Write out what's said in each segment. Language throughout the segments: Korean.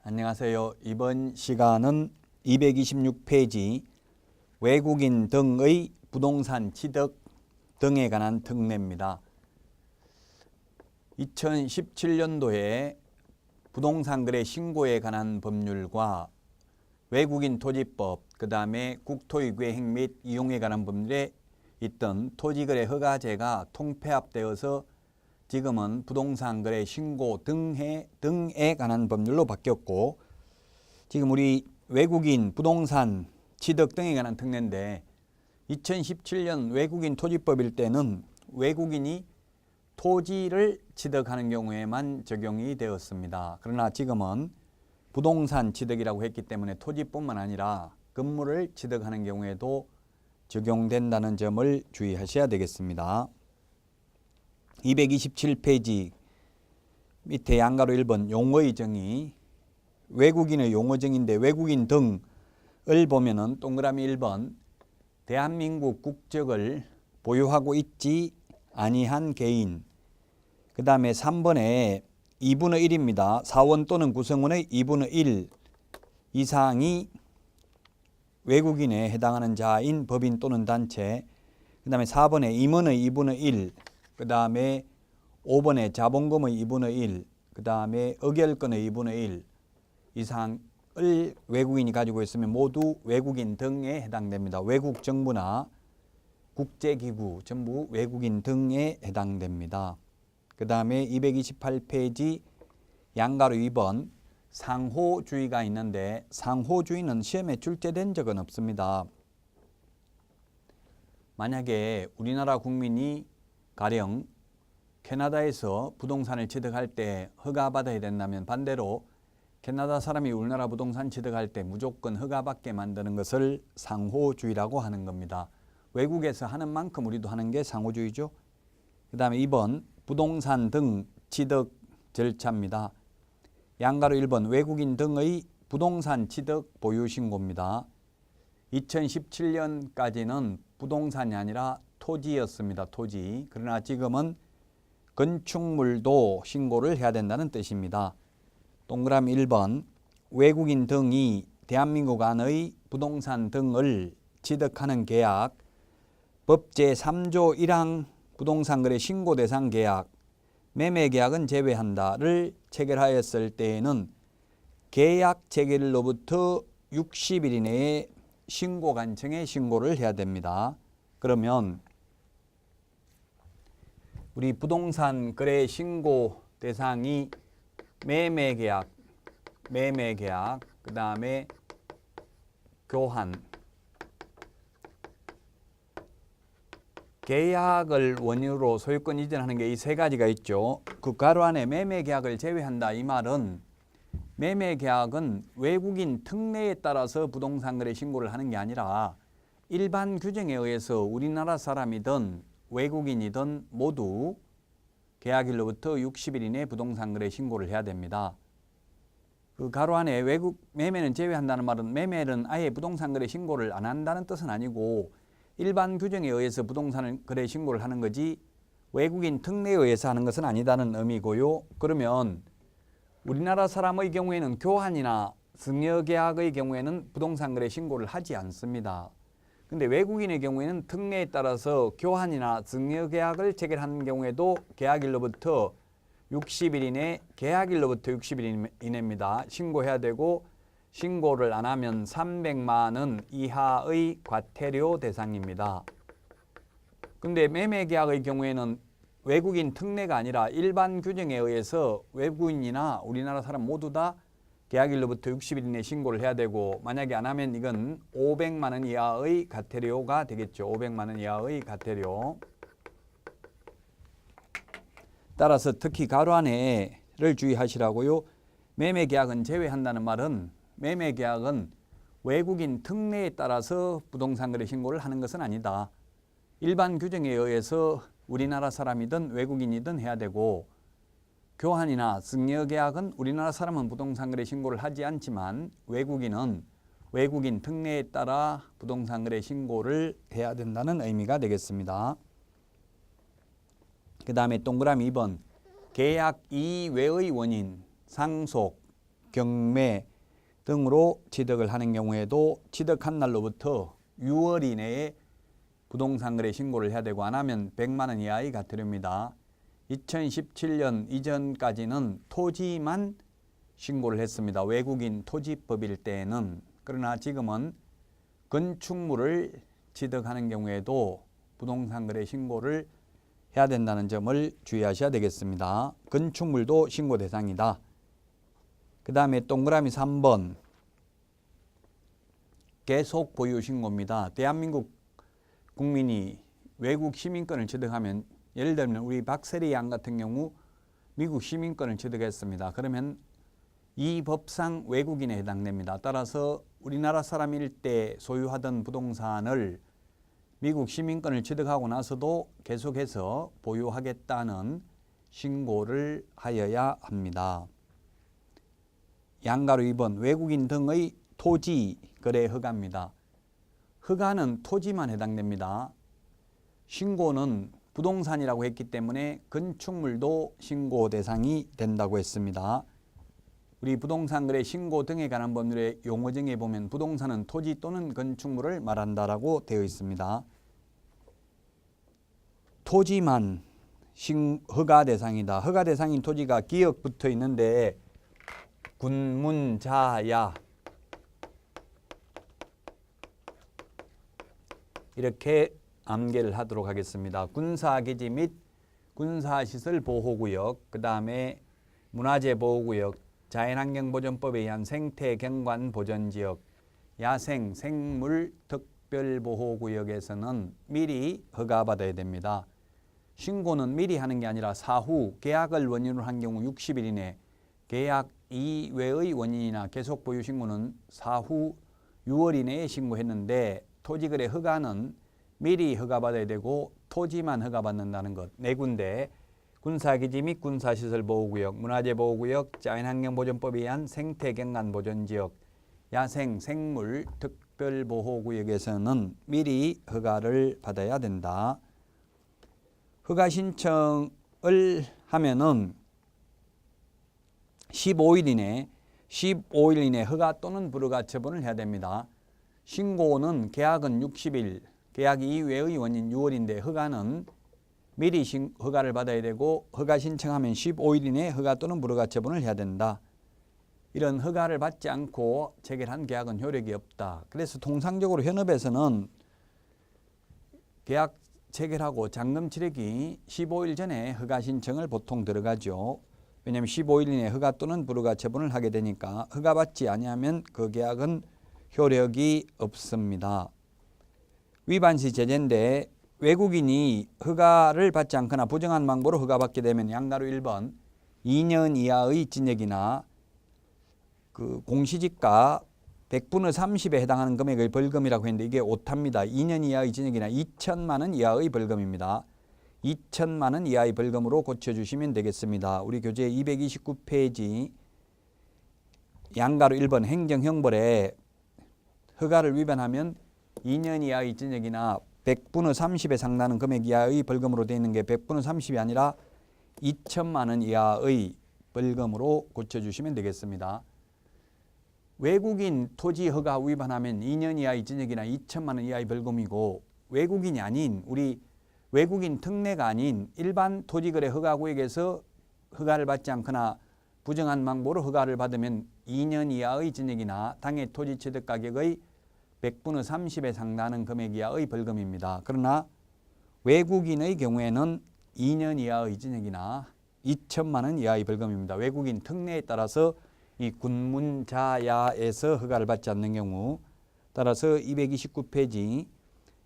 안녕하세요. 이번 시간은 226페이지 외국인 등의 부동산 취득 등에 관한 특례입니다. 2017년도에 부동산 거래 신고에 관한 법률과 외국인 토지법, 그 다음에 국토의 계획 및 이용에 관한 법률에 있던 토지거래 허가제가 통폐합되어서 지금은 부동산 거래 신고 등에 관한 법률로 바뀌었고, 지금 우리 외국인 부동산 취득 등에 관한 특례인데 2017년 외국인 토지법일 때는 외국인이 토지를 취득하는 경우에만 적용이 되었습니다. 그러나 지금은 부동산 취득이라고 했기 때문에 토지뿐만 아니라 건물을 취득하는 경우에도 적용된다는 점을 주의하셔야 되겠습니다. 227페이지 밑에 양가로 1번 용어의 정의, 외국인의 용어 정의인데 외국인 등을 보면은 동그라미 1번 대한민국 국적을 보유하고 있지 아니한 개인, 그 다음에 3번에 2분의 1입니다. 사원 또는 구성원의 2분의 1 이상이 외국인에 해당하는 자인 법인 또는 단체, 그 다음에 4번에 임원의 2분의 1, 그 다음에 5번에 자본금의 2분의 1, 그 다음에 의결권의 2분의 1 이상을 외국인이 가지고 있으면 모두 외국인 등에 해당됩니다. 외국 정부나 국제기구 전부 외국인 등에 해당됩니다. 그 다음에 228페이지 양가로 2번 상호주의가 있는데 상호주의는 시험에 출제된 적은 없습니다. 만약에 우리나라 국민이 가령 캐나다에서 부동산을 취득할 때 허가받아야 된다면 반대로 캐나다 사람이 우리나라 부동산 취득할 때 무조건 허가받게 만드는 것을 상호주의라고 하는 겁니다. 외국에서 하는 만큼 우리도 하는 게 상호주의죠. 그 다음에 2번 부동산 등 취득 절차입니다. 양가로 1번 외국인 등의 부동산 취득 보유 신고입니다. 2017년까지는 부동산이 아니라 토지였습니다. 토지. 그러나 지금은 건축물도 신고를 해야 된다는 뜻입니다. 동그라미 1번 외국인 등이 대한민국 안의 부동산 등을 취득하는 계약, 법 제3조 1항 부동산 거래 신고 대상 계약, 매매 계약은 제외한다를 체결하였을 때에는 계약 체결로부터 60일 이내에 신고관청에 신고를 해야 됩니다. 그러면 우리 부동산 거래 신고 대상이 매매 계약, 그 다음에 교환, 계약을 원인으로 소유권 이전하는 게 이 세 가지가 있죠. 그 가로 안에 매매 계약을 제외한다 이 말은 매매 계약은 외국인 특례에 따라서 부동산 거래 신고를 하는 게 아니라 일반 규정에 의해서 우리나라 사람이든 외국인이든 모두 계약일로부터 60일 이내에 부동산 거래 신고를 해야 됩니다. 그 가로 안에 외국 매매는 제외한다는 말은 매매는 아예 부동산 거래 신고를 안 한다는 뜻은 아니고 일반 규정에 의해서 부동산 거래 신고를 하는 거지 외국인 특례에 의해서 하는 것은 아니다는 의미고요. 그러면 우리나라 사람의 경우에는 교환이나 증여계약의 경우에는 부동산 거래 신고를 하지 않습니다. 근데 외국인의 경우에는 특례에 따라서 교환이나 증여계약을 체결하는 경우에도 계약일로부터 60일 이내, 계약일로부터 60일 이내입니다. 신고해야 되고 신고를 안 하면 300만 원 이하의 과태료 대상입니다. 근데 매매계약의 경우에는 외국인 특례가 아니라 일반 규정에 의해서 외국인이나 우리나라 사람 모두 다 계약일로부터 60일 이내 신고를 해야 되고 만약에 안 하면 이건 500만 원 이하의 과태료가 되겠죠. 500만 원 이하의 과태료. 따라서 특히 가로 안에를 주의하시라고요. 매매계약은 제외한다는 말은 매매계약은 외국인 특례에 따라서 부동산 거래 신고를 하는 것은 아니다. 일반 규정에 의해서 우리나라 사람이든 외국인이든 해야 되고 교환이나 증여계약은 우리나라 사람은 부동산 거래 신고를 하지 않지만 외국인은 외국인 특례에 따라 부동산 거래 신고를 해야 된다는 의미가 되겠습니다. 그 다음에 동그라미 2번 계약 이외의 원인, 상속, 경매 등으로 취득을 하는 경우에도 취득한 날로부터 6월 이내에 부동산 거래 신고를 해야 되고 안 하면 100만 원 이하의 과태료입니다. 2017년 이전까지는 토지만 신고를 했습니다. 외국인 토지법일 때에는. 그러나 지금은 건축물을 취득하는 경우에도 부동산 거래 신고를 해야 된다는 점을 주의하셔야 되겠습니다. 건축물도 신고 대상이다. 그 다음에 동그라미 3번 계속 보유 신고입니다. 대한민국 국민이 외국 시민권을 취득하면 예를 들면 우리 박세리 양 같은 경우 미국 시민권을 취득했습니다. 그러면 이 법상 외국인에 해당됩니다. 따라서 우리나라 사람일 때 소유하던 부동산을 미국 시민권을 취득하고 나서도 계속해서 보유하겠다는 신고를 하여야 합니다. 양가로 2번 외국인 등의 토지 거래 허가입니다. 허가는 토지만 해당됩니다. 신고는 부동산이라고 했기 때문에 건축물도 신고 대상이 된다고 했습니다. 우리 부동산 거래 신고 등에 관한 법률의 용어정에 보면 부동산은 토지 또는 건축물을 말한다라고 되어 있습니다. 토지만 허가 대상이다. 허가 대상인 토지가 기역 붙어 있는데 군문자야 이렇게 암기를 하도록 하겠습니다. 군사기지 및 군사시설 보호구역, 그 다음에 문화재 보호구역, 자연환경보전법에 의한 생태경관보전지역, 야생, 생물 특별보호구역에서는 미리 허가받아야 됩니다. 신고는 미리 하는 게 아니라 사후 계약을 원인으로 한 경우 60일 이내, 계약 이외의 원인이나 계속 보유 신고는 사후 6월 이내에 신고했는데 토지거래 허가는 미리 허가받아야 되고 토지만 허가받는다는 것 네 군데 군사기지 및 군사시설보호구역, 문화재보호구역, 자연환경보전법에 의한 생태경관보전지역, 야생, 생물 특별보호구역에서는 미리 허가를 받아야 된다. 허가 신청을 하면은 15일 이내 허가 또는 불허가 처분을 해야 됩니다. 신고는 계약은 60일, 계약 이외의 원인 6월인데 허가는 미리 허가를 받아야 되고 허가 신청하면 15일 이내에 허가 또는 불허가 처분을 해야 된다. 이런 허가를 받지 않고 체결한 계약은 효력이 없다. 그래서 통상적으로 현업에서는 계약 체결하고 잔금 치르기 15일 전에 허가 신청을 보통 들어가죠. 왜냐하면 15일 이내에 허가 또는 불허가 처분을 하게 되니까 허가받지 아니하면 그 계약은 효력이 없습니다. 위반시 제재인데 외국인이 허가를 받지 않거나 부정한 방법으로 허가받게 되면 양가로 1번 2년 이하의 징역이나 그 공시지가 100분의 30에 해당하는 금액의 벌금이라고 했는데 이게 오타입니다. 2년 이하의 징역이나 2천만 원 이하의 벌금입니다. 2천만 원 이하의 벌금으로 고쳐주시면 되겠습니다. 우리 교재 229페이지 양가로 1번 행정형벌에 허가를 위반하면 2년 이하의 징역이나 100분의 30에 상당하는 금액 이하의 벌금으로 되어 있는 게 100분의 30이 아니라 2천만 원 이하의 벌금으로 고쳐주시면 되겠습니다. 외국인 토지 허가 위반하면 2년 이하의 징역이나 2천만 원 이하의 벌금이고 외국인이 아닌 우리 외국인 특례가 아닌 일반 토지거래 허가구역에서 허가를 받지 않거나 부정한 방법으로 허가를 받으면 2년 이하의 징역이나 당해 토지 취득 가격의 100분의 30에 상당하는 금액 이하의 벌금입니다. 그러나 외국인의 경우에는 2년 이하의 징역이나 2천만 원 이하의 벌금입니다. 외국인 특례에 따라서 이 군문자야에서 허가를 받지 않는 경우 따라서 229페이지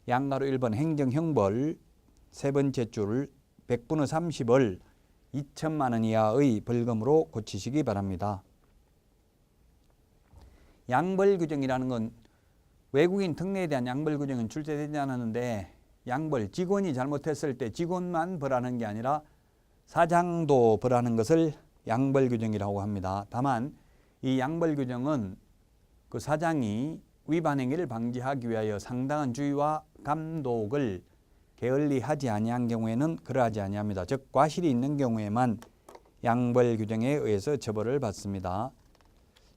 양가로 1번 행정형벌 세 번째 줄 100분의 30을 2천만 원 이하의 벌금으로 고치시기 바랍니다. 양벌 규정이라는 건 외국인 특례에 대한 양벌 규정은 출제되지 않았는데 양벌, 직원이 잘못했을 때 직원만 벌하는 게 아니라 사장도 벌하는 것을 양벌 규정이라고 합니다. 다만 이 양벌 규정은 그 사장이 위반 행위를 방지하기 위하여 상당한 주의와 감독을 게을리하지 아니한 경우에는 그러하지 아니합니다. 즉 과실이 있는 경우에만 양벌 규정에 의해서 처벌을 받습니다.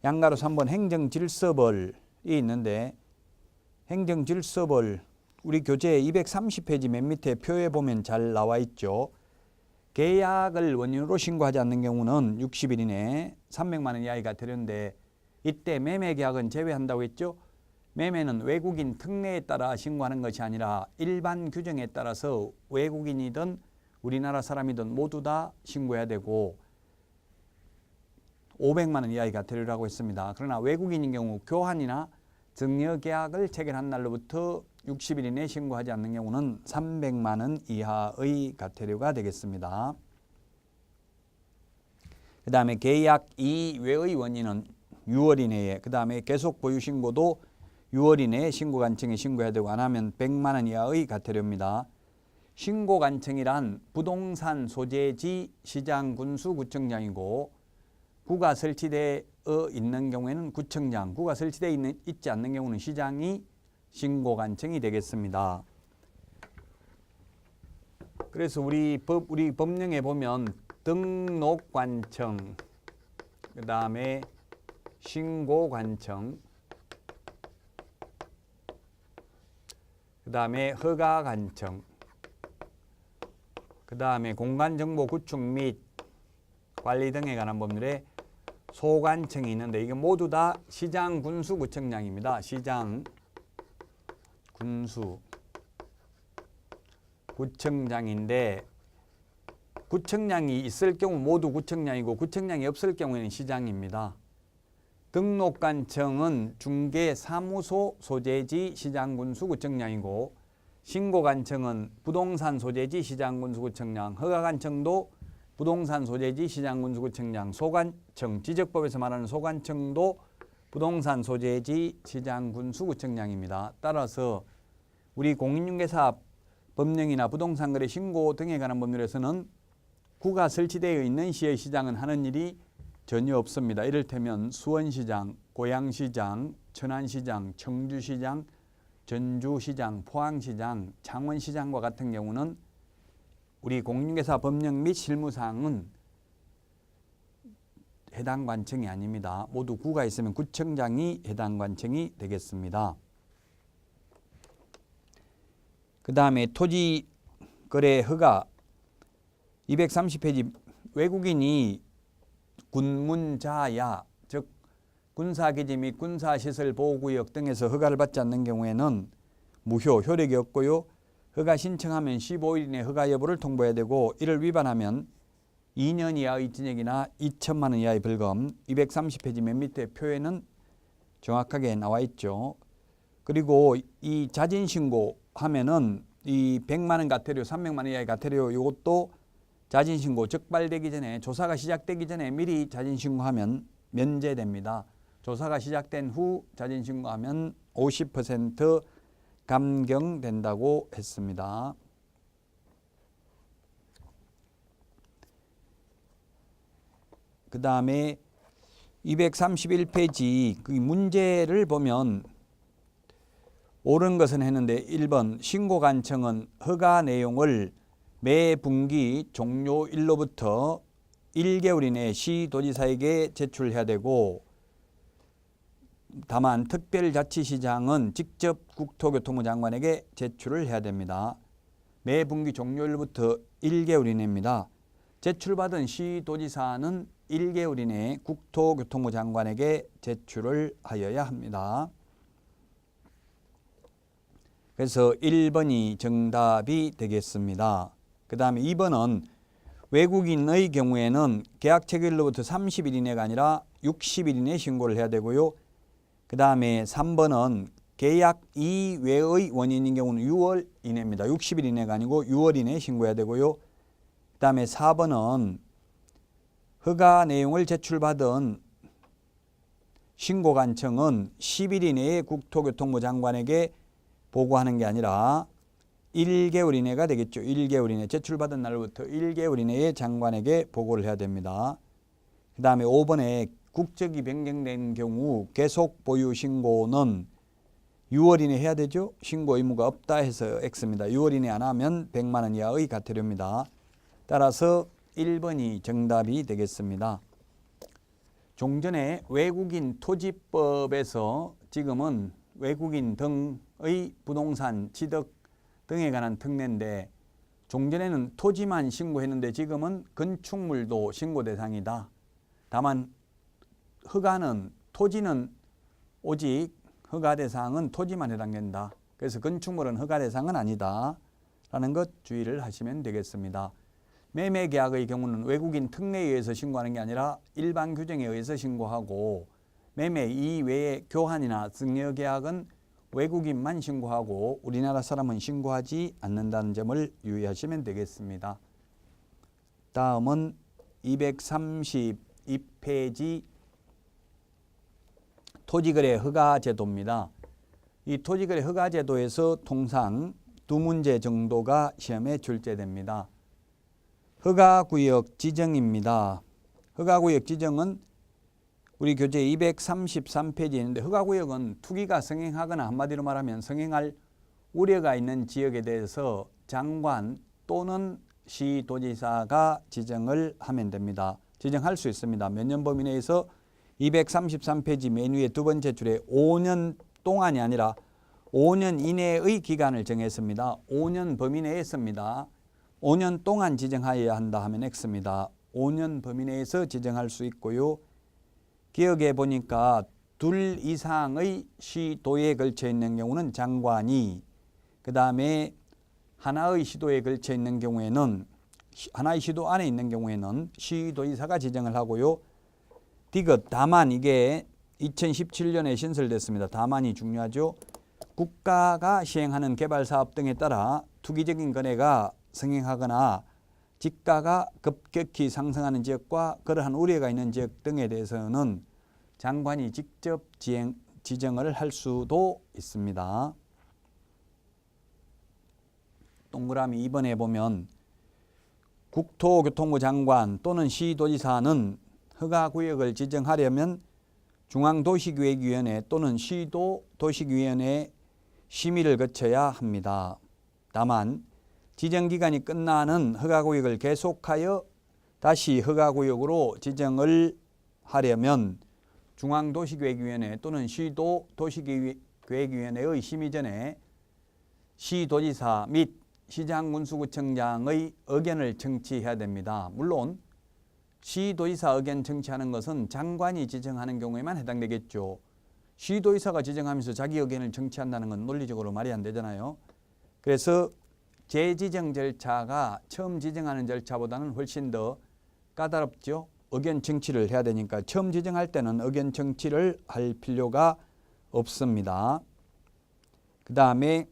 양가로 3번 행정질서벌이 있는데 행정질서벌 우리 교재 230페이지 맨 밑에 표에 보면 잘 나와 있죠. 계약을 원인으로 신고하지 않는 경우는 60일 이내 300만 원 이하가 되는데 이때 매매계약은 제외한다고 했죠. 매매는 외국인 특례에 따라 신고하는 것이 아니라 일반 규정에 따라서 외국인이든 우리나라 사람이든 모두 다 신고해야 되고 500만 원 이하가 되리라고 했습니다. 그러나 외국인인 경우 교환이나 증여계약을 체결한 날로부터 60일 이내 신고하지 않는 경우는 300만 원 이하의 과태료가 되겠습니다. 그 다음에 계약 이외의 원인은 6월 이내에, 그 다음에 계속 보유 신고도 6월 이내에 신고관청에 신고해야 되고 안 하면 100만 원 이하의 과태료입니다. 신고관청이란 부동산 소재지 시장군수구청장이고 구가 설치되어 있는 경우에는 구청장, 구가 설치되어 있지 않는 경우는 시장이 신고관청이 되겠습니다. 그래서 우리 법령에 보면 등록관청, 그 다음에 신고관청, 그 다음에 허가관청, 그 다음에 공간정보구축 및 관리 등에 관한 법률에 소관청이 있는데 이게 모두 다 시장군수구청장입니다. 시장군수구청장인데 구청장이 있을 경우 모두 구청장이고 구청장이 없을 경우에는 시장입니다. 등록관청은 중개사무소 소재지 시장군수구청장이고 신고관청은 부동산 소재지 시장군수구청장, 허가관청도 부동산 소재지 시장군수구청장, 소관청, 지적법에서 말하는 소관청도 부동산 소재지 시장군수구청장입니다. 따라서 우리 공인중개사 법령이나 부동산거래 신고 등에 관한 법률에서는 구가 설치되어 있는 시의 시장은 하는 일이 전혀 없습니다. 이를테면 수원시장, 고양시장, 천안시장, 청주시장, 전주시장, 포항시장, 창원시장과 같은 경우는 우리 공인중개사 법령 및 실무사항은 해당 관청이 아닙니다. 모두 구가 있으면 구청장이 해당 관청이 되겠습니다. 그 다음에 토지거래 허가 230페이지 외국인이 군문자야, 즉 군사기지 및 군사시설 보호구역 등에서 허가를 받지 않는 경우에는 무효, 효력이 없고요. 허가 신청하면 15일 이내 허가 여부를 통보해야 되고 이를 위반하면 2년 이하의 징역이나 2천만 원 이하의 벌금, 230페이지 맨 밑에 표에는 정확하게 나와 있죠. 그리고 이 자진신고 하면은 이 100만 원 과태료, 300만 원 이하의 과태료 이것도 자진신고 적발되기 전에 조사가 시작되기 전에 미리 자진신고하면 면제됩니다. 조사가 시작된 후 자진신고하면 50% 감경된다고 했습니다. 그 다음에 231페이지 그 문제를 보면 옳은 것은 했는데 1번 신고관청은 허가 내용을 매 분기 종료일로부터 1개월 이내 시도지사에게 제출해야 되고 다만 특별자치시장은 직접 국토교통부 장관에게 제출을 해야 됩니다. 매 분기 종료일부터 1개월 이내입니다. 제출받은 시도지사는 1개월 이내에 국토교통부 장관에게 제출을 하여야 합니다. 그래서 1번이 정답이 되겠습니다. 그 다음에 2번은 외국인의 경우에는 계약 체결로부터 30일 이내가 아니라 60일 이내에 신고를 해야 되고요. 그 다음에 3번은 계약 이외의 원인인 경우는 6월 이내입니다. 60일 이내가 아니고 6월 이내에 신고해야 되고요. 그 다음에 4번은 허가 내용을 제출받은 신고관청은 10일 이내에 국토교통부 장관에게 보고하는 게 아니라 1개월 이내가 되겠죠. 1개월 이내 제출받은 날부터 1개월 이내에 장관에게 보고를 해야 됩니다. 그 다음에 5번에 국적이 변경된 경우 계속 보유 신고는 6월 이내 해야 되죠. 신고 의무가 없다 해서 X입니다. 6월 이내 안 하면 100만 원 이하의 과태료입니다. 따라서 1번이 정답이 되겠습니다. 종전에 외국인 토지법에서 지금은 외국인 등의 부동산 취득 등에 관한 특례인데 종전에는 토지만 신고했는데 지금은 건축물도 신고 대상이다. 다만 토지는 오직 허가 대상은 토지만 해당된다. 그래서 건축물은 허가 대상은 아니다. 라는 것 주의를 하시면 되겠습니다. 매매계약의 경우는 외국인 특례에 의해서 신고하는 게 아니라 일반 규정에 의해서 신고하고 매매 이외의 교환이나 증여계약은 외국인만 신고하고 우리나라 사람은 신고하지 않는다는 점을 유의하시면 되겠습니다. 다음은 232페이지 토지거래 허가제도입니다. 이 토지거래 허가제도에서 통상 두 문제 정도가 시험에 출제됩니다. 허가구역 지정입니다. 허가구역 지정은 우리 교재 233페이지에 있는데 허가구역은 투기가 성행하거나 한마디로 말하면 성행할 우려가 있는 지역에 대해서 장관 또는 시도지사가 지정을 하면 됩니다. 지정할 수 있습니다. 몇 년 범위 내에서 233페이지 맨 위에 두 번째 줄에 5년 동안이 아니라 5년 이내의 기간을 정했습니다. 5년 범위 내에 씁니다. 5년 동안 지정하여야 한다 하면 X입니다. 5년 범위 내에서 지정할 수 있고요. 기억해 보니까 둘 이상의 시도에 걸쳐 있는 경우는 장관이, 그 다음에 하나의 시도에 걸쳐 있는 경우에는, 하나의 시도 안에 있는 경우에는 시도지사가 지정을 하고요. 디귿, 다만 이게 2017년에 신설됐습니다. 다만이 중요하죠. 국가가 시행하는 개발사업 등에 따라 투기적인 거래가 성행하거나 지가가 급격히 상승하는 지역과 그러한 우려가 있는 지역 등에 대해서는 장관이 직접 지정을 할 수도 있습니다. 동그라미 2번에 보면 국토교통부 장관 또는 시도지사는 허가구역을 지정하려면 중앙도시기획위원회 또는 시도도시기획위원회 심의를 거쳐야 합니다. 다만 지정기간이 끝나는 허가구역을 계속하여 다시 허가구역으로 지정을 하려면 중앙도시계획위원회 또는 시도도시계획위원회의 심의 전에 시도지사 및 시장군수구청장의 의견을 청취해야 됩니다. 물론 시도지사 의견 청취하는 것은 장관이 지정하는 경우에만 해당되겠죠. 시도지사가 지정하면서 자기 의견을 청취한다는 건 논리적으로 말이 안 되잖아요. 그래서 재지정 절차가 처음 지정하는 절차보다는 훨씬 더 까다롭죠. 의견 청취를 해야 되니까 처음 지정할 때는 의견 청취를 할 필요가 없습니다. 그 다음에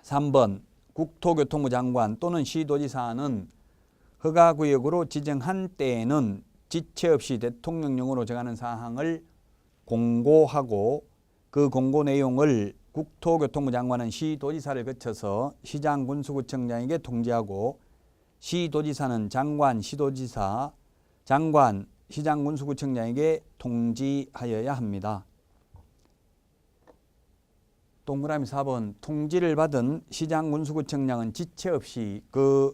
3번 국토교통부 장관 또는 시도지사는 허가구역으로 지정한 때에는 지체 없이 대통령령으로 정하는 사항을 공고하고 그 공고 내용을 국토교통부 장관은 시도지사를 거쳐서 시장군수구청장에게 통지하고 시도지사는 장관, 시도지사, 장관, 시장군수구청장에게 통지하여야 합니다. 동그라미 4번 통지를 받은 시장군수구청장은 지체 없이 그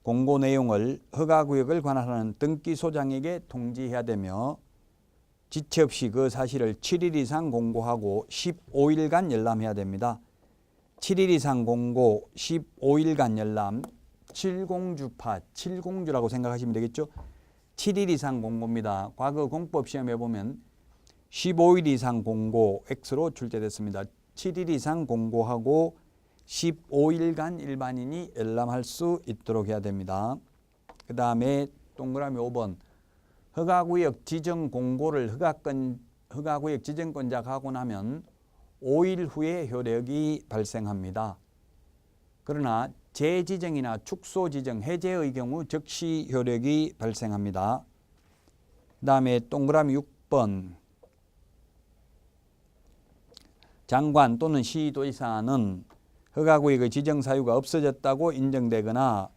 공고 내용을 허가구역을 관할하는 등기소장에게 통지해야 되며 지체 없이 그 사실을 7일 이상 공고하고 15일간 열람해야 됩니다. 7일 이상 공고, 15일간 열람, 7공주파, 7공주라고 생각하시면 되겠죠. 7일 이상 공고입니다. 과거 공법시험에 보면 15일 이상 공고 X로 출제됐습니다. 7일 이상 공고하고 15일간 일반인이 열람할 수 있도록 해야 됩니다. 그 다음에 동그라미 5번 허가구역 지정 공고를 허가구역 지정권자가 하고 나면 5일 후에 효력이 발생합니다. 그러나 재지정이나 축소지정, 해제의 경우 즉시 효력이 발생합니다. 그 다음에 동그라미 6번 장관 또는 시도지사는 허가구역의 지정 사유가 없어졌다고 인정되거나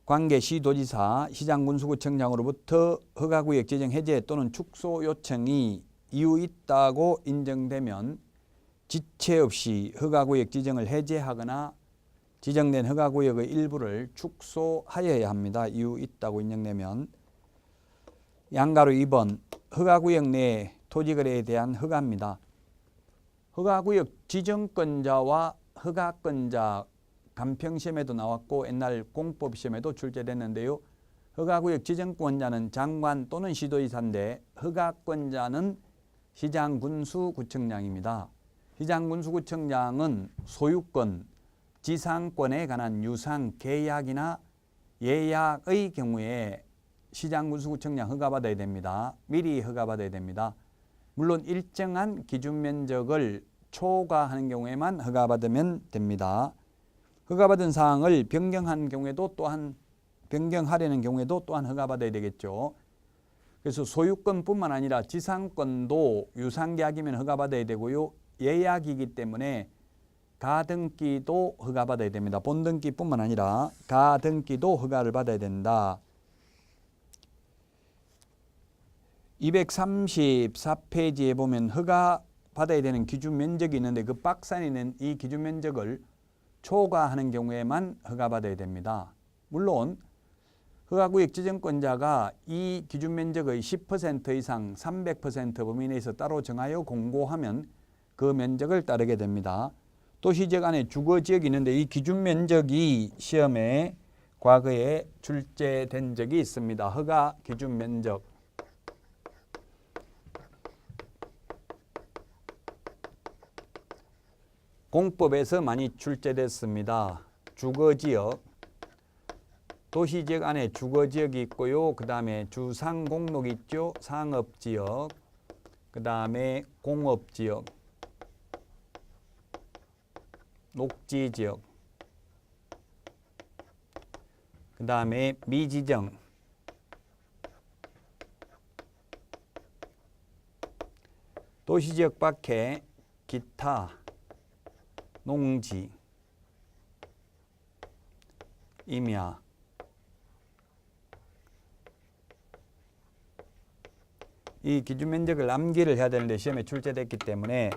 관계 시도지사, 시장군수구청장으로부터 허가구역 지정 해제 또는 축소 요청이 이유 있다고 인정되면 지체 없이 허가구역 지정을 해제하거나 지정된 허가구역의 일부를 축소하여야 합니다. 이유 있다고 인정되면. 양가로 2번 허가구역 내 토지거래에 대한 허가입니다. 허가구역 지정권자와 허가권자 간평시험에도 나왔고 옛날 공법시험에도 출제됐는데요. 허가구역 지정권자는 장관 또는 시도지사인데 허가권자는 시장군수구청장입니다. 시장군수구청장은 소유권, 지상권에 관한 유상, 계약이나 예약의 경우에 시장군수구청장 허가받아야 됩니다. 미리 허가받아야 됩니다. 물론 일정한 기준 면적을 초과하는 경우에만 허가받으면 됩니다. 허가받은 사항을 변경하려는 경우에도 또한 허가받아야 되겠죠. 그래서 소유권뿐만 아니라 지상권도 유상계약이면 허가받아야 되고요. 예약이기 때문에 가등기도 허가받아야 됩니다. 본등기뿐만 아니라 가등기도 허가를 받아야 된다. 234페이지에 보면 허가받아야 되는 기준 면적이 있는데 그 박스 안에 있는 이 기준 면적을 초과하는 경우에만 허가받아야 됩니다. 물론 허가구역 지정권자가 이 기준 면적의 10% 이상 300% 범위 내에서 따로 정하여 공고하면 그 면적을 따르게 됩니다. 도시지역 안에 주거지역이 있는데 이 기준 면적이 시험에 과거에 출제된 적이 있습니다. 허가 기준 면적. 공법에서 많이 출제됐습니다. 주거지역, 도시지역 안에 주거지역이 있고요. 그 다음에 주상공록이 있죠. 상업지역, 그 다음에 공업지역, 녹지지역, 그 다음에 미지정, 도시지역 밖에 기타, 농지, 임야, 이 기준 면적을 암기를 해야 되는데 시험에 출제됐기 때문에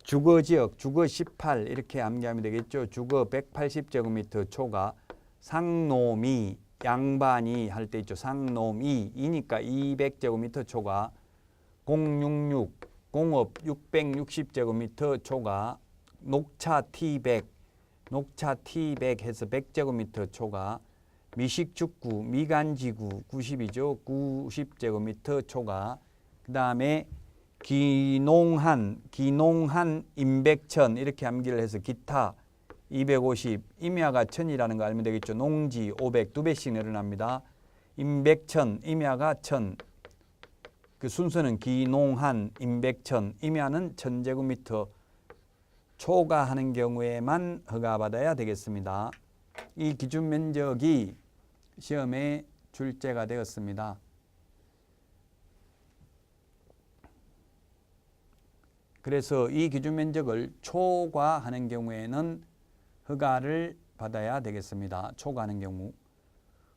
주거지역, 주거 18 이렇게 암기하면 되겠죠. 주거 180제곱미터 초과, 상노미, 양반이 할 때 있죠. 상노미, 이니까 200제곱미터 초과, 066, 공업 660제곱미터 초과, 녹차 T100, 녹차 T100 해서 100제곱미터 초과, 미식축구, 미간지구 90이죠. 90제곱미터 초과, 그 다음에 기농한 임백천 이렇게 암기를 해서 기타 250, 임야가 1000이라는 거 알면 되겠죠. 농지 500, 2배씩 늘어납니다. 임백천, 임야가 1000. 그 순서는 기농한, 임백천, 임야는 1000제곱미터 초과하는 경우에만 허가받아야 되겠습니다. 이 기준 면적이 시험에 출제가 되었습니다. 그래서 이 기준 면적을 초과하는 경우에는 허가를 받아야 되겠습니다. 초과하는 경우.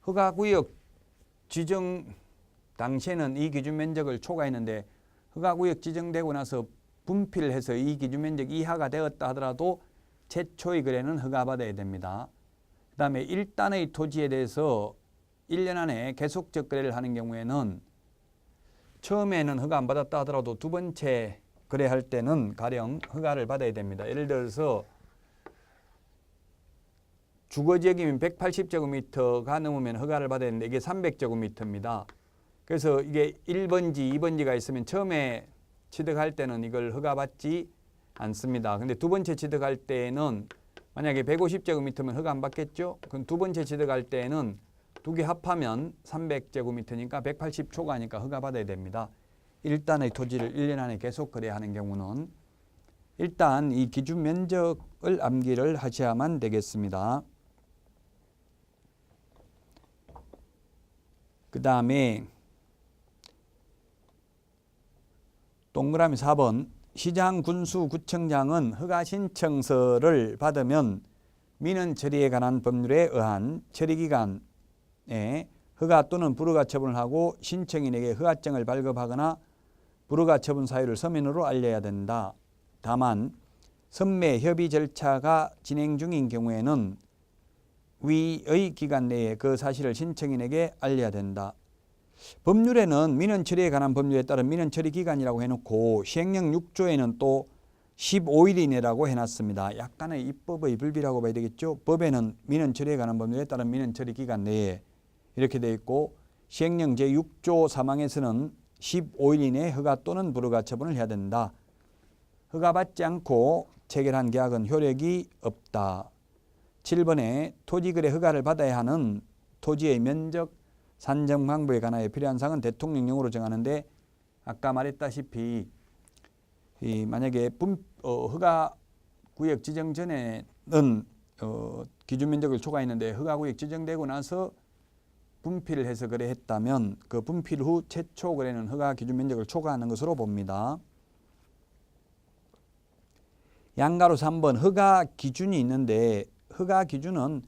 허가구역 지정 당시에는 이 기준 면적을 초과했는데 허가구역 지정되고 나서 분필을 해서 이 기준 면적 이하가 되었다 하더라도 최초의 거래는 허가받아야 됩니다. 그 다음에 1단의 토지에 대해서 1년 안에 계속적 거래를 하는 경우에는 처음에는 허가 안 받았다 하더라도 두 번째 거래할 때는 가령 허가를 받아야 됩니다. 예를 들어서 주거지역이면 180제곱미터가 넘으면 허가를 받아야 되는데 이게 300제곱미터입니다. 그래서 이게 1번지, 2번지가 있으면 처음에 취득할 때는 이걸 허가받지 않습니다. 근데 두 번째 취득할 때는 만약에 150제곱미터면 허가 안 받겠죠? 그럼 두 번째 취득할 때는 두 개 합하면 300제곱미터니까 180 초과하니까 허가 받아야 됩니다. 일단의 토지를 1년 안에 계속 거래하는 경우는 일단 이 기준 면적을 암기를 하셔야만 되겠습니다. 그 다음에 동그라미 4번 시장군수구청장은 허가신청서를 받으면 민원 처리에 관한 법률에 의한 처리기간에 허가 또는 불허가 처분을 하고 신청인에게 허가증을 발급하거나 불허가 처분 사유를 서면으로 알려야 된다. 다만 선매 협의 절차가 진행 중인 경우에는 위의 기간 내에 그 사실을 신청인에게 알려야 된다. 법률에는 민원 처리에 관한 법률에 따른 민원 처리 기간이라고 해놓고 시행령 6조에는 또 15일 이내라고 해놨습니다. 약간의 입법의 불비라고 봐야 되겠죠. 법에는 민원 처리에 관한 법률에 따른 민원 처리 기간 내에 이렇게 되어 있고 시행령 제6조 3항에서는 15일 이내에 허가 또는 불허가 처분을 해야 된다. 허가받지 않고 체결한 계약은 효력이 없다. 7번에 토지거래 허가를 받아야 하는 토지의 면적, 산정 방법에 관하여 필요한 사항은 대통령령으로 정하는데 아까 말했다시피 만약에 허가구역 지정 전에는 기준면적을 초과했는데 허가구역 지정되고 나서 분필을 해서 거래했다면 그 분필 후 최초 거래는 허가 기준면적을 초과하는 것으로 봅니다. 양가로 3번 허가 기준이 있는데 허가 기준은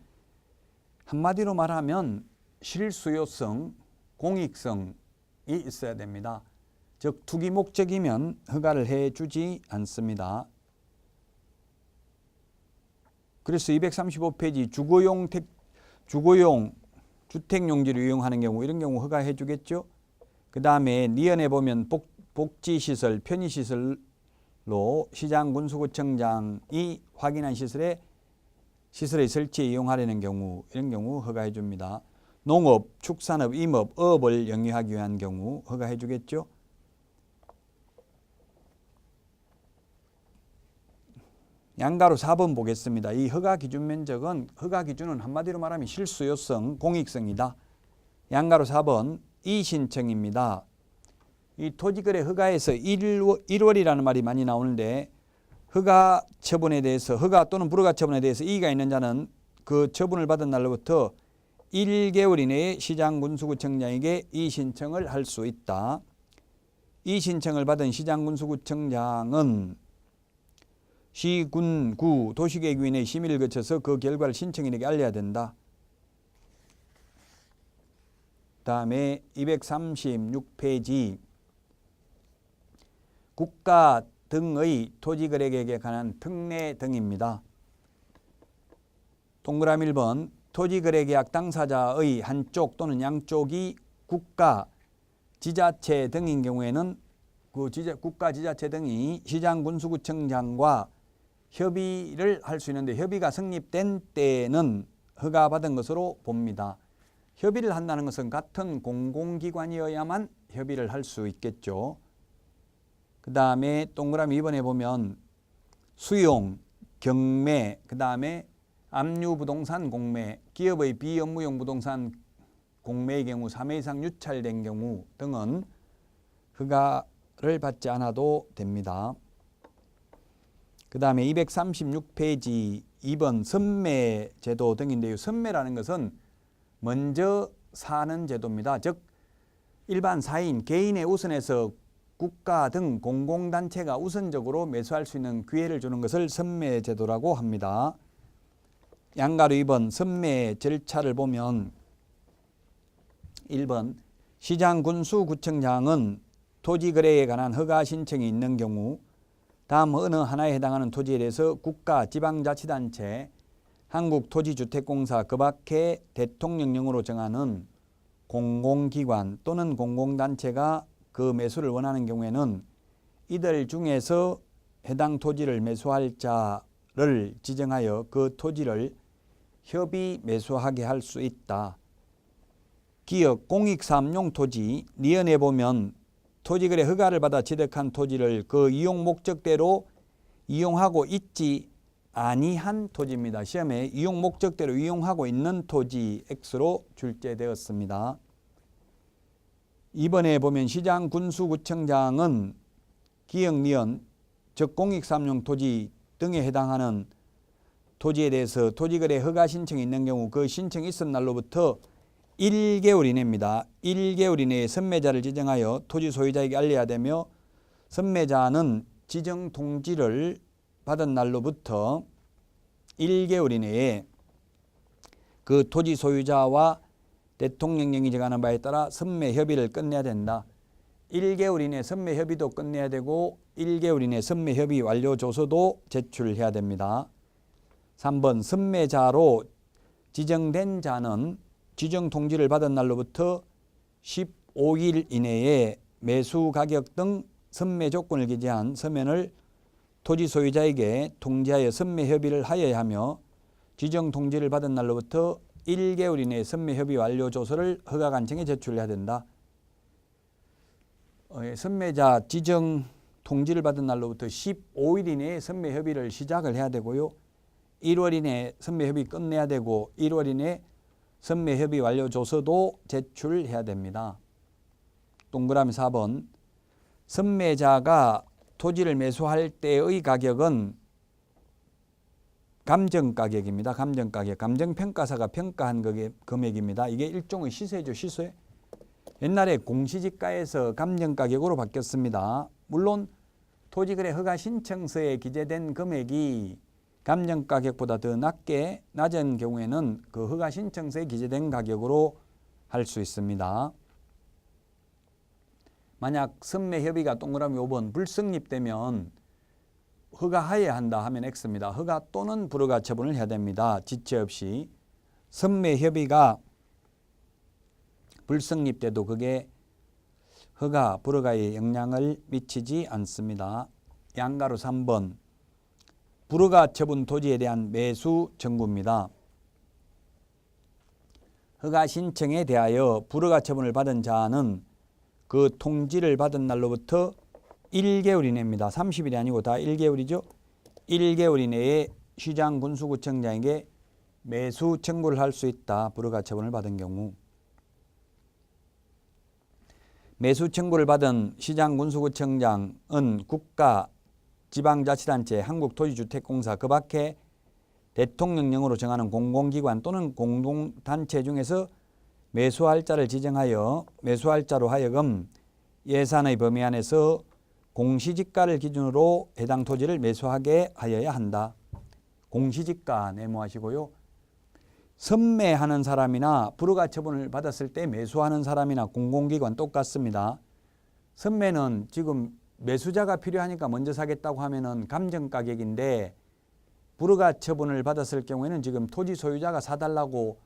한마디로 말하면 실수요성, 공익성이 있어야 됩니다. 즉 투기 목적이면 허가를 해주지 않습니다. 그래서 235페이지 주거용 주택용지를 이용하는 경우 이런 경우 허가해 주겠죠. 그 다음에 니은에 보면 복지시설, 편의시설로 시장군수구청장이 확인한 시설의 설치에 이용하려는 경우 이런 경우 허가해 줍니다. 농업, 축산업, 임업, 어업을 영위하기 위한 경우 허가해 주겠죠. 양가로 4번 보겠습니다. 이 허가 기준 면적은 허가 기준은 한마디로 말하면 실수요성, 공익성이다. 양가로 4번 이신청입니다. 이 토지거래 허가에서 1월이라는 말이 많이 나오는데 허가 처분에 대해서 허가 또는 불허가 처분에 대해서 이의가 있는 자는 그 처분을 받은 날로부터 1개월 이내에 시장군수구청장에게 이의신청을 할 수 있다. 이의신청을 받은 시장군수구청장은 시, 군, 구, 도시계획위원회 심의를 거쳐서 그 결과를 신청인에게 알려야 된다. 다음에 236페이지 국가 등의 토지거래계획에 관한 특례 등입니다. 동그라미 1번 토지거래계약 당사자의 한쪽 또는 양쪽이 국가, 지자체 등인 경우에는 그 국가, 지자체 등이 시장군수구청장과 협의를 할 수 있는데 협의가 성립된 때에는 허가받은 것으로 봅니다. 협의를 한다는 것은 같은 공공기관이어야만 협의를 할 수 있겠죠. 그 다음에 동그라미 2번에 보면 수용, 경매, 그 다음에 압류부동산 공매, 기업의 비업무용 부동산 공매의 경우 3회 이상 유찰된 경우 등은 허가를 받지 않아도 됩니다. 그 다음에 236페이지 2번 선매제도 등인데요. 선매라는 것은 먼저 사는 제도입니다. 즉 일반 사인, 개인의 우선에서 국가 등 공공단체가 우선적으로 매수할 수 있는 기회를 주는 것을 선매제도라고 합니다. 양가로 2번 선매 절차를 보면 1번 시장군수구청장은 토지거래에 관한 허가 신청이 있는 경우 다음 어느 하나에 해당하는 토지에 대해서 국가, 지방자치단체, 한국토지주택공사 그 밖에 대통령령으로 정하는 공공기관 또는 공공단체가 그 매수를 원하는 경우에는 이들 중에서 해당 토지를 매수할 자를 지정하여 그 토지를 협의 매수하게 할 수 있다. 기업, 공익사업용 토지, 니은에 보면 토지거래 허가를 받아 취득한 토지를 그 이용 목적대로 이용하고 있지 아니한 토지입니다. 시험에 이용 목적대로 이용하고 있는 토지 X로 출제되었습니다. 이번에 보면 시장군수구청장은 기역, 니은, 즉 공익사업용 토지 등에 해당하는 토지에 대해서 토지거래 허가 신청이 있는 경우 그 신청이 있은 날로부터 1개월 이내입니다. 1개월 이내에 선매자를 지정하여 토지 소유자에게 알려야 되며 선매자는 지정 통지를 받은 날로부터 1개월 이내에 그 토지 소유자와 대통령령이 정하는 바에 따라 선매 협의를 끝내야 된다. 1개월 이내 선매 협의도 끝내야 되고 1개월 이내 선매 협의 완료 조서도 제출해야 됩니다. 3번 선매자로 지정된 자는 지정 통지를 받은 날로부터 15일 이내에 매수 가격 등 선매 조건을 기재한 서면을 토지 소유자에게 통지하여 선매 협의를 하여야 하며 지정 통지를 받은 날로부터 1개월 이내에 선매 협의 완료 조서를 허가관청에 제출해야 된다. 선매자 지정 통지를 받은 날로부터 15일 이내에 선매 협의를 시작을 해야 되고요. 1월 이내에 선매 협의 끝내야 되고 1월 이내에 선매 협의 완료 조서도 제출해야 됩니다. 동그라미 4번. 선매자가 토지를 매수할 때의 가격은 감정가격입니다. 감정가격. 감정평가사가 평가한 금액입니다. 이게 일종의 시세죠. 시세. 옛날에 공시지가에서 감정가격으로 바뀌었습니다. 물론 토지거래 허가신청서에 기재된 금액이 감정가격보다 더 낮은 경우에는 그 허가신청서에 기재된 가격으로 할 수 있습니다. 만약 선매협의가 동그라미 5번 불성립되면 허가하여야 한다 하면 X입니다. 허가 또는 불허가 처분을 해야 됩니다. 지체 없이. 선매협의가 불성립돼도 그게 허가, 불허가에 영향을 미치지 않습니다. 양가로 3번. 불허가 처분 토지에 대한 매수 청구입니다. 허가 신청에 대하여 불허가 처분을 받은 자는 그 통지를 받은 날로부터 1개월 이내입니다. 30일이 아니고 다 1개월이죠. 1개월 이내에 시장군수구청장에게 매수 청구를 할 수 있다. 불허가 처분을 받은 경우. 매수 청구를 받은 시장군수구청장은 국가, 지방자치단체, 한국토지주택공사 그 밖에 대통령령으로 정하는 공공기관 또는 공동단체 중에서 매수할자를 지정하여 매수할자로 하여금 예산의 범위 안에서 공시지가를 기준으로 해당 토지를 매수하게 하여야 한다. 공시지가 메모하시고요. 선매하는 사람이나 불허가 처분을 받았을 때 매수하는 사람이나 공공기관 똑같습니다. 선매는 지금 매수자가 필요하니까 먼저 사겠다고 하면은 감정가격인데 불허가 처분을 받았을 경우에는 지금 토지 소유자가 사달라고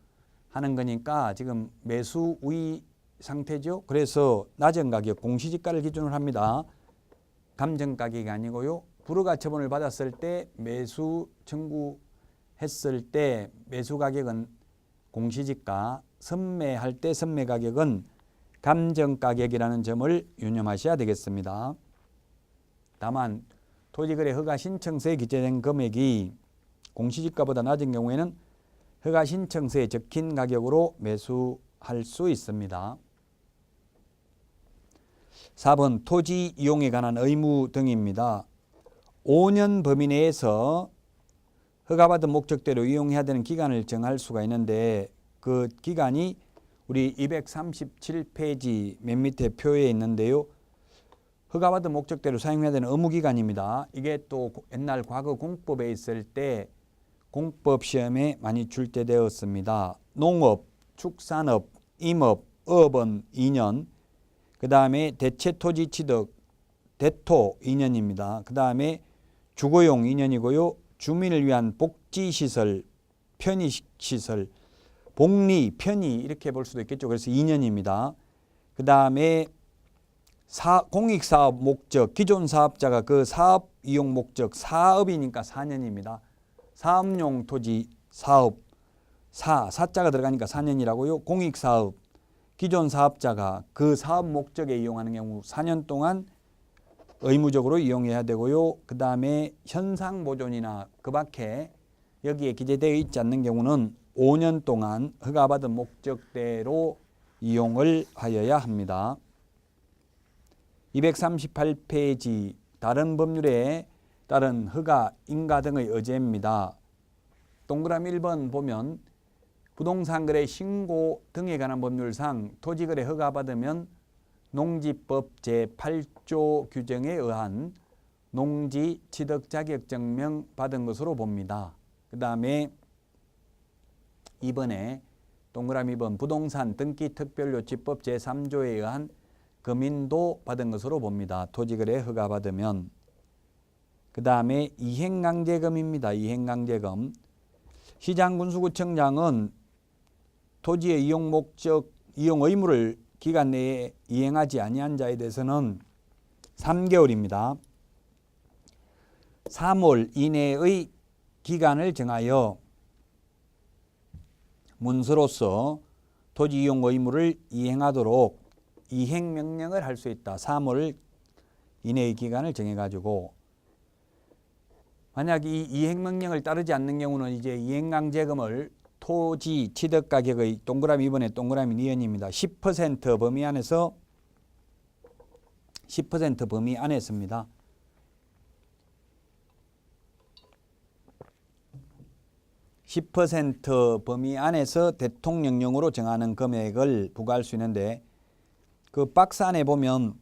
하는 거니까 지금 매수 우위 상태죠. 그래서 낮은 가격 공시지가를 기준으로 합니다. 감정가격이 아니고요. 불허가 처분을 받았을 때 매수 청구했을 때 매수 가격은 공시지가, 선매할 때 선매 가격은 감정가격이라는 점을 유념하셔야 되겠습니다. 다만 토지거래 허가 신청서에 기재된 금액이 공시지가보다 낮은 경우에는 허가 신청서에 적힌 가격으로 매수할 수 있습니다. 4번 토지 이용에 관한 의무 등입니다. 5년 범위 내에서 허가받은 목적대로 이용해야 되는 기간을 정할 수가 있는데 그 기간이 우리 237페이지 맨 밑에 표에 있는데요. 허가받은 목적대로 사용해야 되는 의무기간입니다. 이게 또 옛날 과거 공법에 있을 때 공법 시험에 많이 출제되었습니다. 농업, 축산업, 임업, 어업은 2년, 그 다음에 대체토지 취득, 대토 2년입니다. 그 다음에 주거용 2년이고요. 주민을 위한 복지시설, 편의시설, 복리, 편의 이렇게 볼 수도 있겠죠. 그래서 2년입니다. 그 다음에 공익사업 목적, 기존 사업자가 그 사업 이용 목적, 사업이니까 4년입니다. 사업용 토지 사업, 사자가 들어가니까 4년이라고요. 공익사업, 기존 사업자가 그 사업 목적에 이용하는 경우 4년 동안 의무적으로 이용해야 되고요. 그 다음에 현상보존이나 그 밖에 여기에 기재되어 있지 않는 경우는 5년 동안 허가받은 목적대로 이용을 하여야 합니다. 238페이지 다른 법률에 따른 허가, 인가 등의 의제입니다. 동그라미 1번 보면 부동산거래 신고 등에 관한 법률상 토지거래 허가받으면 농지법 제8조 규정에 의한 농지 취득 자격증명 받은 것으로 봅니다. 그 다음에 2번에 동그라미 2번 부동산 등기특별요지법 제3조에 의한 금인도 받은 것으로 봅니다. 토지거래 허가받으면. 그 다음에 이행강제금입니다. 이행강제금. 시장군수구청장은 토지의 이용 목적, 이용 의무를 기간 내에 이행하지 아니한 자에 대해서는 3개월입니다. 3월 이내의 기간을 정하여 문서로서 토지 이용 의무를 이행하도록 이행명령을 할 수 있다. 3월 이내의 기간을 정해가지고 만약 이 이행명령을 따르지 않는 경우는 이제 이행강제금을 토지 취득가격의 동그라미 2번에 동그라미 니은입니다. 10% 범위 안에서 10% 범위 안에 씁니다. 10% 범위 안에서 대통령령으로 정하는 금액을 부과할 수 있는데 그 박스 안에 보면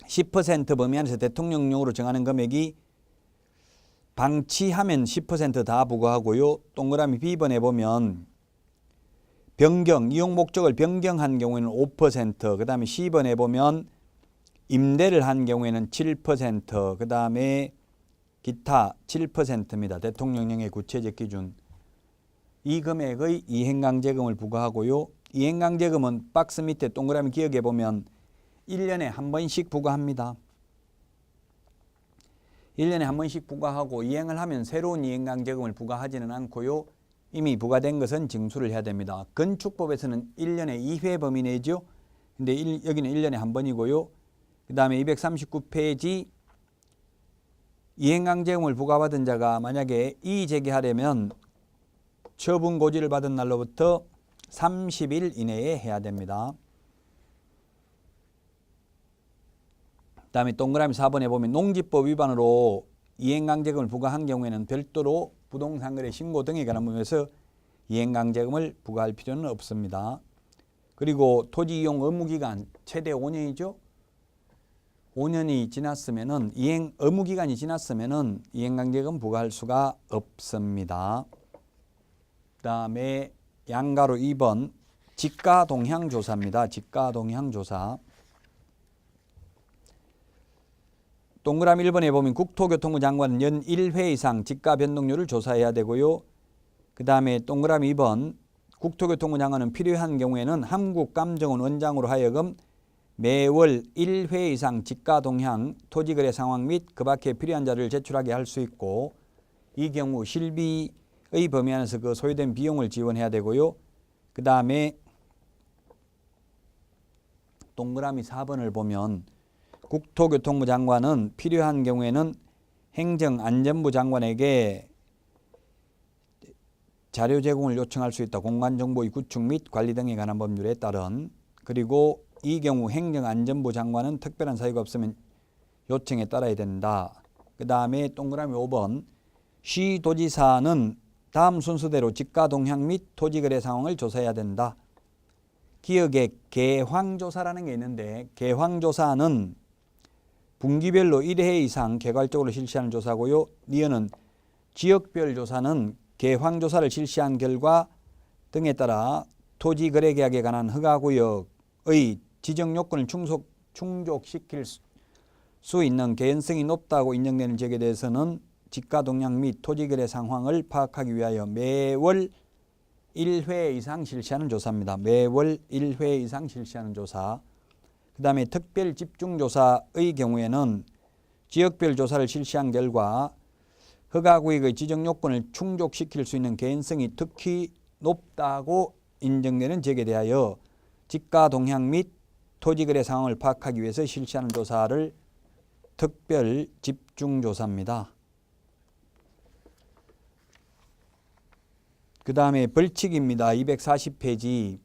10% 범위 안에서 대통령령으로 정하는 금액이 방치하면 10% 다 부과하고요. 동그라미 B번에 보면 변경, 이용 목적을 변경한 경우에는 5%, 그 다음에 C번에 보면 임대를 한 경우에는 7%, 그 다음에 기타 7%입니다. 대통령령의 구체적 기준. 이 금액의 이행강제금을 부과하고요. 이행강제금은 박스 밑에 동그라미 기역에 보면 1년에 한 번씩 부과합니다. 1년에 한 번씩 부과하고 이행을 하면 새로운 이행강제금을 부과하지는 않고요. 이미 부과된 것은 징수를 해야 됩니다. 건축법에서는 1년에 2회 범위 내죠. 근데 여기는 1년에 한 번이고요. 그 다음에 239페이지 이행강제금을 부과받은 자가 만약에 이의제기하려면 처분 고지를 받은 날로부터 30일 이내에 해야 됩니다. 그 다음에 동그라미 4번에 보면 농지법 위반으로 이행강제금을 부과한 경우에는 별도로 부동산거래 신고 등에 관한 부분에서 이행강제금을 부과할 필요는 없습니다. 그리고 토지이용 의무기간 최대 5년이죠. 5년이 지났으면은 의무기간이 지났으면은 이행강제금 부과할 수가 없습니다. 그 다음에 양가로 2번 지가동향조사입니다. 지가동향조사. 동그라미 1번에 보면 국토교통부 장관은 연 1회 이상 지가 변동률을 조사해야 되고요. 그 다음에 동그라미 2번 국토교통부 장관은 필요한 경우에는 한국감정원 원장으로 하여금 매월 1회 이상 지가 동향, 토지거래 상황 및 그 밖에 필요한 자료를 제출하게 할 수 있고 이 경우 실비의 범위 안에서 그 소요된 비용을 지원해야 되고요. 그 다음에 동그라미 4번을 보면 국토교통부 장관은 필요한 경우에는 행정안전부 장관에게 자료 제공을 요청할 수 있다. 공간정보의 구축 및 관리 등에 관한 법률에 따른. 그리고 이 경우 행정안전부 장관은 특별한 사유가 없으면 요청에 따라야 된다. 그 다음에 동그라미 5번 시도지사는 다음 순서대로 지가동향 및 토지거래 상황을 조사해야 된다. 기역에 개황조사라는 게 있는데 개황조사는 분기별로 1회 이상 개괄적으로 실시하는 조사고요. 니은은 지역별 조사는 개황조사를 실시한 결과 등에 따라 토지거래계약에 관한 허가구역의 지정 요건을 충족시킬 수 있는 개연성이 높다고 인정되는 지역에 대해서는 지가동향 및 토지거래 상황을 파악하기 위하여 매월 1회 이상 실시하는 조사입니다. 매월 1회 이상 실시하는 조사. 그 다음에 특별 집중조사의 경우에는 지역별 조사를 실시한 결과 허가구역의 지정 요건을 충족시킬 수 있는 개연성이 특히 높다고 인정되는 지역에 대하여 지가동향 및 토지거래 상황을 파악하기 위해서 실시하는 조사를 특별 집중조사입니다. 그 다음에 벌칙입니다. 240페이지.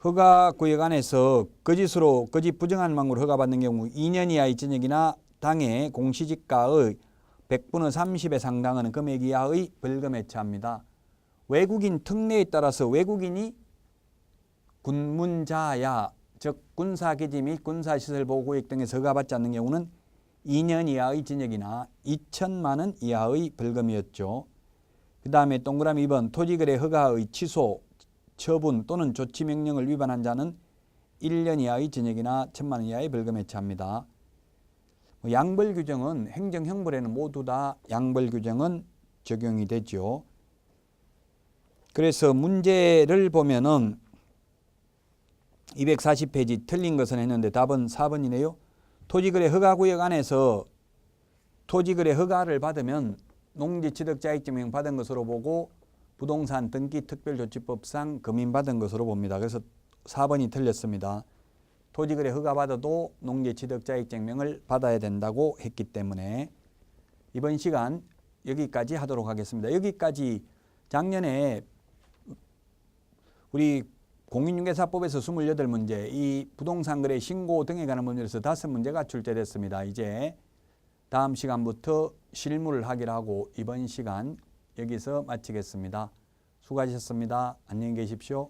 허가구역 안에서 거짓 부정한 방법으로 허가받는 경우 2년 이하의 징역이나 당해 공시지가의 100분의 30에 상당하는 금액 이하의 벌금에 처합니다. 외국인 특례에 따라서 외국인이 군문자야, 즉 군사기지 및 군사시설보호구역 등에서 허가받지 않는 경우는 2년 이하의 징역이나 2천만 원 이하의 벌금이었죠. 그 다음에 동그라미 2번 토지거래 허가의 취소, 처분 또는 조치명령을 위반한 자는 1년 이하의 징역이나 1천만 원 이하의 벌금에 처합니다. 양벌 규정은 행정형벌에는 모두 다 양벌 규정은 적용이 되죠. 그래서 문제를 보면은 240페이지 틀린 것은 했는데 답은 4번이네요. 토지거래 허가구역 안에서 토지거래 허가를 받으면 농지취득자격증명 받은 것으로 보고 부동산 등기 특별조치법상 금인받은 것으로 봅니다. 그래서 4번이 틀렸습니다. 토지거래 허가 받아도 농지취득자격증명을 받아야 된다고 했기 때문에 이번 시간 여기까지 하도록 하겠습니다. 여기까지 작년에 우리 공인중개사법에서 28문제, 이 부동산 거래 신고 등에 관한 문제에서 5문제가 출제됐습니다. 이제 다음 시간부터 실무를 하기로 하고 이번 시간 여기서 마치겠습니다. 수고하셨습니다. 안녕히 계십시오.